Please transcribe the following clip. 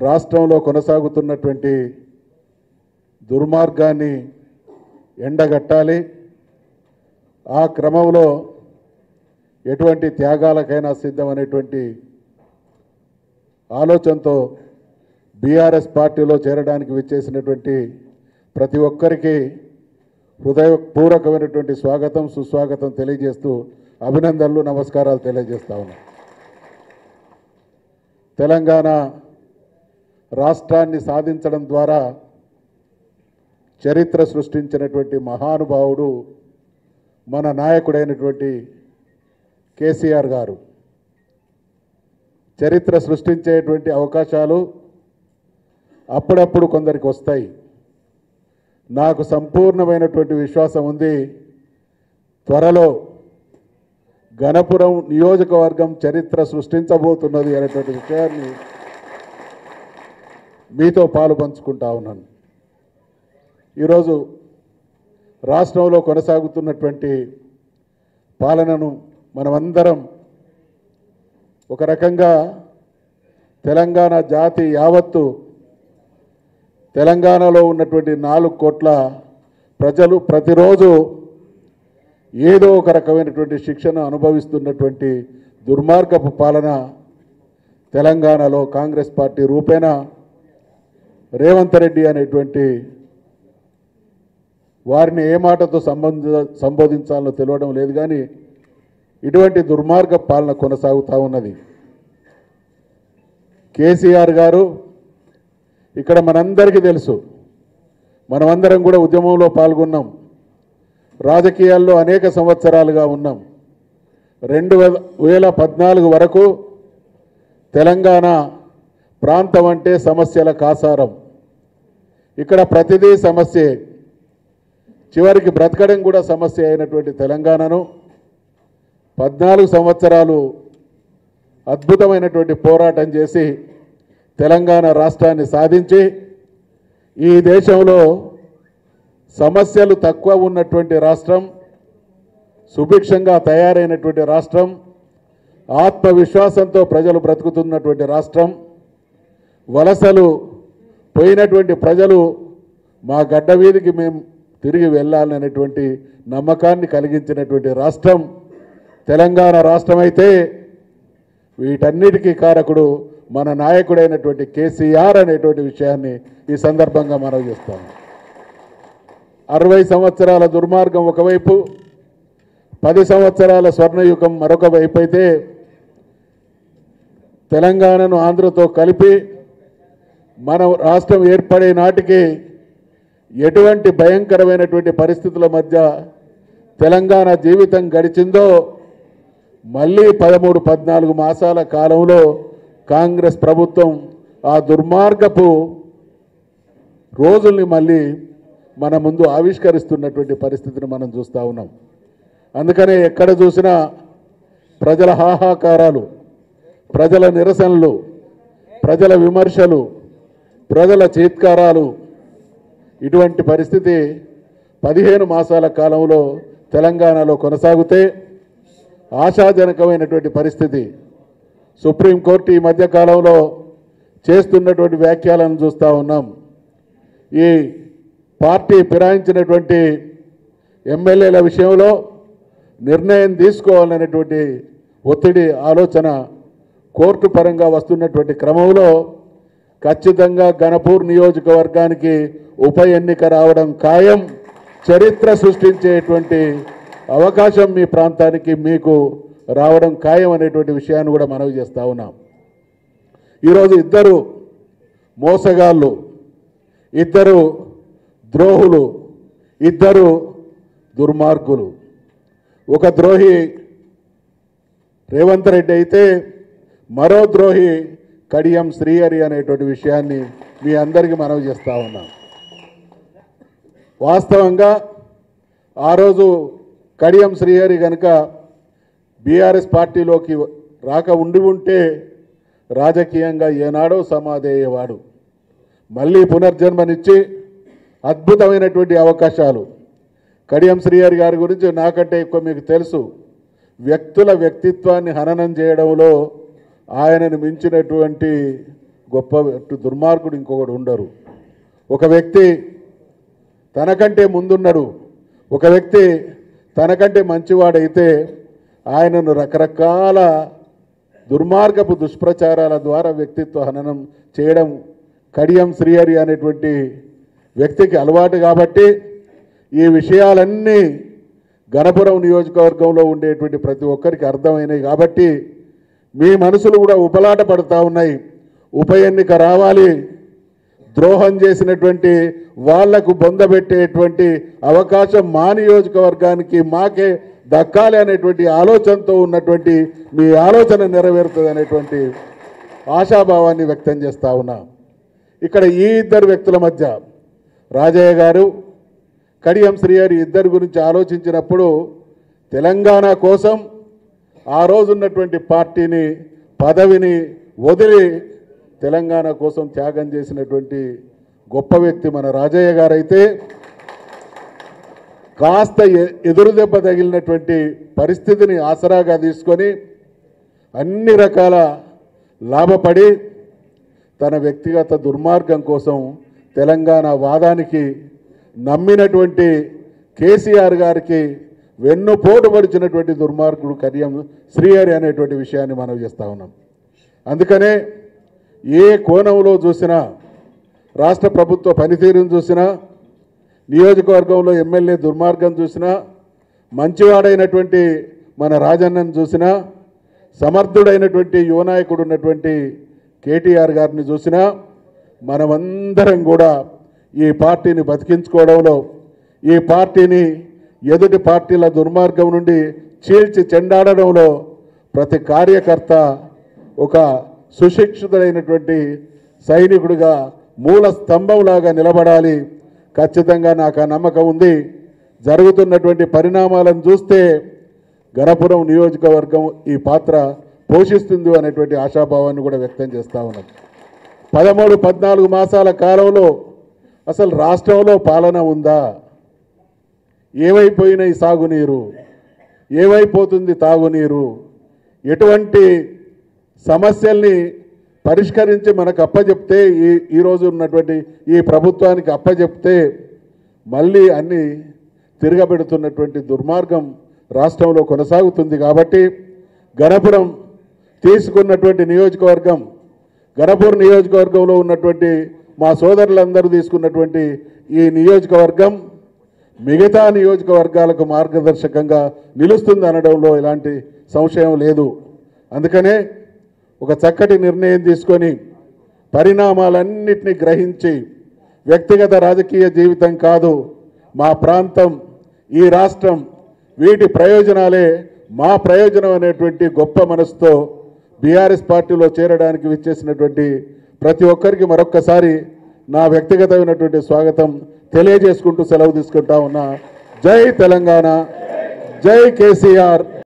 రాష్ట్రంలో కొనసాగుతున్నటువంటి దుర్మార్గాన్ని ఎండగట్టాలి. ఆ క్రమంలో ఎటువంటి త్యాగాలకైనా సిద్ధమనేటువంటి ఆలోచనతో బీఆర్ఎస్ పార్టీలో చేరడానికి విచ్చేసినటువంటి ప్రతి ఒక్కరికి హృదయపూర్వకమైనటువంటి స్వాగతం సుస్వాగతం తెలియజేస్తూ అభినందనలు నమస్కారాలు తెలియజేస్తా ఉన్నాను. తెలంగాణ రాష్ట్రాన్ని సాధించడం ద్వారా చరిత్ర సృష్టించినటువంటి మహానుభావుడు మన నాయకుడైనటువంటి కేసీఆర్ గారు. చరిత్ర సృష్టించేటువంటి అవకాశాలు అప్పుడప్పుడు కొందరికి వస్తాయి. నాకు సంపూర్ణమైనటువంటి విశ్వాసం ఉంది, త్వరలో గణపురం నియోజకవర్గం చరిత్ర సృష్టించబోతున్నది అనేటువంటి విషయాన్ని మీతో పాలు పంచుకుంటా ఉన్నాను. ఈరోజు రాష్ట్రంలో కొనసాగుతున్నటువంటి పాలనను మనమందరం ఒక రకంగా తెలంగాణ జాతి యావత్తు, తెలంగాణలో ఉన్నటువంటి 4 కోట్ల ప్రజలు ప్రతిరోజు ఏదో ఒక రకమైనటువంటి శిక్షణ అనుభవిస్తున్నటువంటి దుర్మార్గపు పాలన తెలంగాణలో కాంగ్రెస్ పార్టీ రూపేణ రేవంత్ రెడ్డి అనేటువంటి వారిని ఏ మాటతో సంబోధించాలో తెలియడం లేదు, కానీ ఇటువంటి దుర్మార్గ పాలన కొనసాగుతూ ఉన్నది. కేసీఆర్ గారు ఇక్కడ మనందరికీ తెలుసు, మనమందరం కూడా ఉద్యమంలో పాల్గొన్నాం, రాజకీయాల్లో అనేక సంవత్సరాలుగా ఉన్నాం. 2014 వరకు తెలంగాణ ప్రాంతం అంటే సమస్యల కాసారం. ఇక్కడ ప్రతిదీ సమస్యే, చివరికి బ్రతకడం కూడా సమస్య అయినటువంటి తెలంగాణను 14 సంవత్సరాలు అద్భుతమైనటువంటి పోరాటం చేసి తెలంగాణ రాష్ట్రాన్ని సాధించి ఈ దేశంలో సమస్యలు తక్కువ ఉన్నటువంటి రాష్ట్రం, సుభిక్షంగా తయారైనటువంటి రాష్ట్రం, ఆత్మవిశ్వాసంతో ప్రజలు బ్రతుకుతున్నటువంటి రాష్ట్రం, వలసలు పోయినటువంటి ప్రజలు మా గడ్డ వీధికి మేము తిరిగి వెళ్ళాలనేటువంటి నమ్మకాన్ని కలిగించినటువంటి రాష్ట్రం తెలంగాణ రాష్ట్రం అయితే, వీటన్నిటికీ కారకుడు మన నాయకుడైనటువంటి కేసీఆర్ అనేటువంటి విషయాన్ని ఈ సందర్భంగా మనవి చేస్తాము. 60 సంవత్సరాల దుర్మార్గం ఒకవైపు, 10 సంవత్సరాల స్వర్ణయుగం మరొక వైపు అయితే, తెలంగాణను ఆంధ్రతో కలిపి మన రాష్ట్రం ఏర్పడే నాటికి ఎటువంటి భయంకరమైనటువంటి పరిస్థితుల మధ్య తెలంగాణ జీవితం గడిచిందో మళ్ళీ 13-14 మాసాల కాలంలో కాంగ్రెస్ ప్రభుత్వం ఆ దుర్మార్గపు రోజుల్ని మళ్ళీ మన ముందు ఆవిష్కరిస్తున్నటువంటి పరిస్థితిని మనం చూస్తూ ఉన్నాం. అందుకనే ఎక్కడ చూసినా ప్రజల హాహాకారాలు, ప్రజల నిరసనలు, ప్రజల విమర్శలు, ప్రజల చీత్కారాలు, ఇటువంటి పరిస్థితి 15 మాసాల కాలంలో తెలంగాణలో కొనసాగితే ఆశాజనకమైనటువంటి పరిస్థితి. సుప్రీంకోర్టు ఈ మధ్యకాలంలో చేస్తున్నటువంటి వ్యాఖ్యలను చూస్తూ ఉన్నాం. ఈ పార్టీ ఫిరాయించినటువంటి ఎమ్మెల్యేల విషయంలో నిర్ణయం తీసుకోవాలనేటువంటి ఒత్తిడి ఆలోచన కోర్టు పరంగా వస్తున్నటువంటి క్రమంలో ఖచ్చితంగా గణపూర్ నియోజకవర్గానికి ఉప ఎన్నిక రావడం ఖాయం. చరిత్ర సృష్టించేటువంటి అవకాశం మీ ప్రాంతానికి మీకు రావడం ఖాయం అనేటువంటి విషయాన్ని కూడా మనవి చేస్తూ ఉన్నాం. ఈరోజు ఇద్దరు మోసగాళ్ళు, ఇద్దరు ద్రోహులు, ఇద్దరు దుర్మార్గులు. ఒక ద్రోహి రేవంత్ రెడ్డి అయితే మరో ద్రోహి కడియం శ్రీహరి అనేటువంటి విషయాన్ని మీ అందరికీ మనవి చేస్తూ ఉన్నాం. వాస్తవంగా ఆ రోజు కడియం శ్రీహరి కనుక బీఆర్ఎస్ పార్టీలోకి రాక ఉంటే రాజకీయంగా ఏనాడో సమాధి అయ్యేవాడు. మళ్ళీ పునర్జన్మనిచ్చి అద్భుతమైనటువంటి అవకాశాలు. కడియం శ్రీహరి గారి గురించి నాకంటే ఎక్కువ మీకు తెలుసు. వ్యక్తుల వ్యక్తిత్వాన్ని హననం చేయడంలో ఆయనను మించినటువంటి గొప్ప దుర్మార్గుడు ఇంకొకడు ఉండరు. ఒక వ్యక్తి తనకంటే ముందున్నాడు, ఒక వ్యక్తి తనకంటే మంచివాడైతే ఆయనను రకరకాల దుర్మార్గపు దుష్ప్రచారాల ద్వారా వ్యక్తిత్వ హననం చేయడం కడియం శ్రీహరి అనేటువంటి వ్యక్తికి అలవాటు. కాబట్టి ఈ విషయాలన్నీ గణపురం నియోజకవర్గంలో ఉండేటువంటి ప్రతి ఒక్కరికి అర్థమైనాయి. కాబట్టి మీ మనసులు కూడా ఉపలాట పడుతూ ఉన్నాయి. ఉప ఎన్నిక రావాలి, ద్రోహం చేసినటువంటి వాళ్లకు బొందబెట్టేటువంటి అవకాశం మా నియోజకవర్గానికి మాకే దక్కాలి అనేటువంటి ఆలోచనతో ఉన్నటువంటి మీ ఆలోచన నెరవేరుతుంది అనేటువంటి ఆశాభావాన్ని వ్యక్తం చేస్తూ ఉన్నా. ఇక్కడ ఈ ఇద్దరు వ్యక్తుల మధ్య రాజయ్య గారు, కడియం శ్రీహరి ఇద్దరి గురించి ఆలోచించినప్పుడు తెలంగాణ కోసం ఆ రోజున్నటువంటి పార్టీని పదవిని వదిలి తెలంగాణ కోసం త్యాగం చేసినటువంటి గొప్ప వ్యక్తి మన రాజయ్య గారైతే కాస్త ఎదురు దెబ్బ తగిలినటువంటి పరిస్థితిని ఆసరాగా తీసుకొని అన్ని రకాల లాభపడి తన వ్యక్తిగత దుర్మార్గం కోసం తెలంగాణ వాదానికి నమ్మినటువంటి కేసీఆర్ గారికి వెన్నుపోటు పడిచినటువంటి దుర్మార్గుడు కడియం శ్రీహరి అనేటువంటి విషయాన్ని మనం చేస్తూ ఉన్నాం. అందుకనే ఏ కోణంలో చూసినా, రాష్ట్ర ప్రభుత్వ పనితీరును చూసినా, నియోజకవర్గంలో ఎమ్మెల్యే దుర్మార్గం చూసినా, మంచివాడైనటువంటి మన రాజన్నను చూసినా, సమర్థుడైనటువంటి యువనాయకుడు ఉన్నటువంటి కేటీఆర్ గారిని చూసినా, మనమందరం కూడా ఈ పార్టీని బతికించుకోవడంలో, ఈ పార్టీని ఎదుటి పార్టీల దుర్మార్గం నుండి చీల్చి చెండాడడంలో ప్రతి కార్యకర్త ఒక సుశిక్షితుడైనటువంటి సైనికుడిగా మూల స్తంభంలాగా నిలబడాలి. ఖచ్చితంగా నాకు ఆ నమ్మకం ఉంది. జరుగుతున్నటువంటి పరిణామాలను చూస్తే గణపురం నియోజకవర్గం ఈ పాత్ర పోషిస్తుంది అనేటువంటి ఆశాభావాన్ని కూడా వ్యక్తం చేస్తూ ఉన్నాం. 13-14 మాసాల కాలంలో అసలు రాష్ట్రంలో పాలన ఉందా? ఏమైపోయినాయి సాగునీరు? ఏమైపోతుంది తాగునీరు? ఎటువంటి సమస్యల్ని పరిష్కరించి మనకు అప్పచెప్తే ఈరోజు ఉన్నటువంటి ఈ ప్రభుత్వానికి అప్పచెప్తే మళ్ళీ అన్నీ తిరగబెడుతున్నటువంటి దుర్మార్గం రాష్ట్రంలో కొనసాగుతుంది. కాబట్టి గణపురం తీసుకున్నటువంటి నియోజకవర్గం, గణపూర్ నియోజకవర్గంలో ఉన్నటువంటి మా సోదరులందరూ తీసుకున్నటువంటి ఈ నియోజకవర్గం మిగతా నియోజకవర్గాలకు మార్గదర్శకంగా నిలుస్తుంది అనడంలో ఎలాంటి సంశయం లేదు. అందుకనే ఒక చక్కటి నిర్ణయం తీసుకొని పరిణామాలన్నింటినీ గ్రహించి వ్యక్తిగత రాజకీయ జీవితం కాదు, మా ప్రాంతం, ఈ రాష్ట్రం, వీటి ప్రయోజనాలే మా ప్రయోజనం అనేటువంటి గొప్ప మనసుతో బీఆర్ఎస్ పార్టీలో చేరడానికి విచ్చేసినటువంటి ప్రతి ఒక్కరికి మరొక్కసారి నా వ్యక్తిగతమైనటువంటి స్వాగతం తెలియజేసుకుంటూ సెలవు తీసుకుంటా ఉన్నా. జై తెలంగాణ, జై కేసీఆర్.